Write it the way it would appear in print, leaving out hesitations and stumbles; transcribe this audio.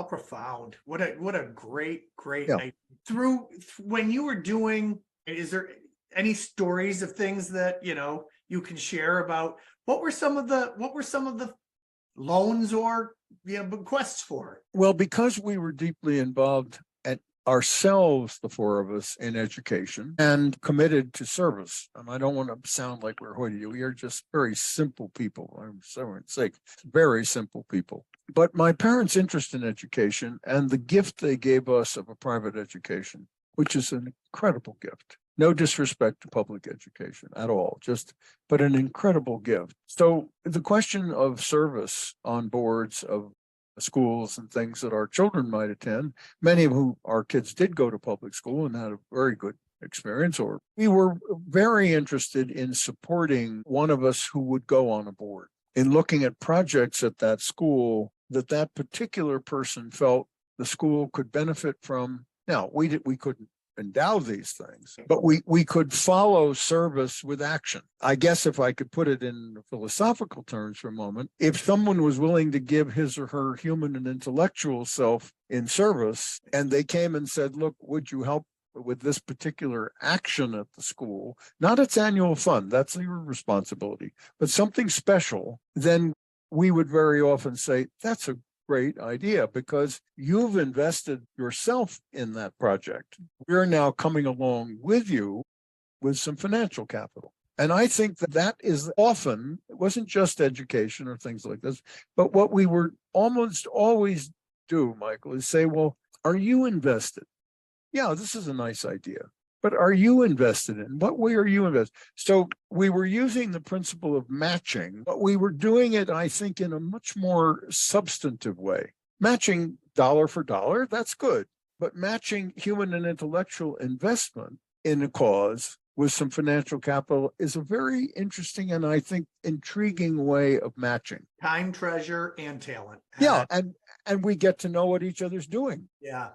profound. What a great Yeah. idea. When you were doing, is there any stories of things that, you can share about what were some of the loans or, bequests for? Well, because we were deeply involved at ourselves, the four of us, in education and committed to service. And I don't want to sound like we're hoity. We are just very simple people. I'm sorry to say, very simple people. But my parents' interest in education and the gift they gave us of a private education, which is an incredible gift. No disrespect to public education at all, but an incredible gift. So the question of service on boards of schools and things that our children might attend, many of whom our kids did go to public school and had a very good experience, or we were very interested in supporting one of us who would go on a board, in looking at projects at that school that particular person felt the school could benefit from. Now, we couldn't endow these things, but we could follow service with action. I guess if I could put it in philosophical terms for a moment, if someone was willing to give his or her human and intellectual self in service, and they came and said, look, would you help with this particular action at the school, not its annual fund, that's your responsibility, but something special, then we would very often say, that's a great idea because you've invested yourself in that project. We're now coming along with you with some financial capital. And I think that is often, it wasn't just education or things like this, but what we were almost always do, Michael, is say, well, are you invested? Yeah, this is a nice idea. But are you invested in? What way are you invested? So we were using the principle of matching, but we were doing it, I think, in a much more substantive way. Matching dollar for dollar, that's good. But matching human and intellectual investment in a cause with some financial capital is a very interesting and I think intriguing way of matching. Time, treasure, and talent. Yeah, and we get to know what each other's doing. Yeah.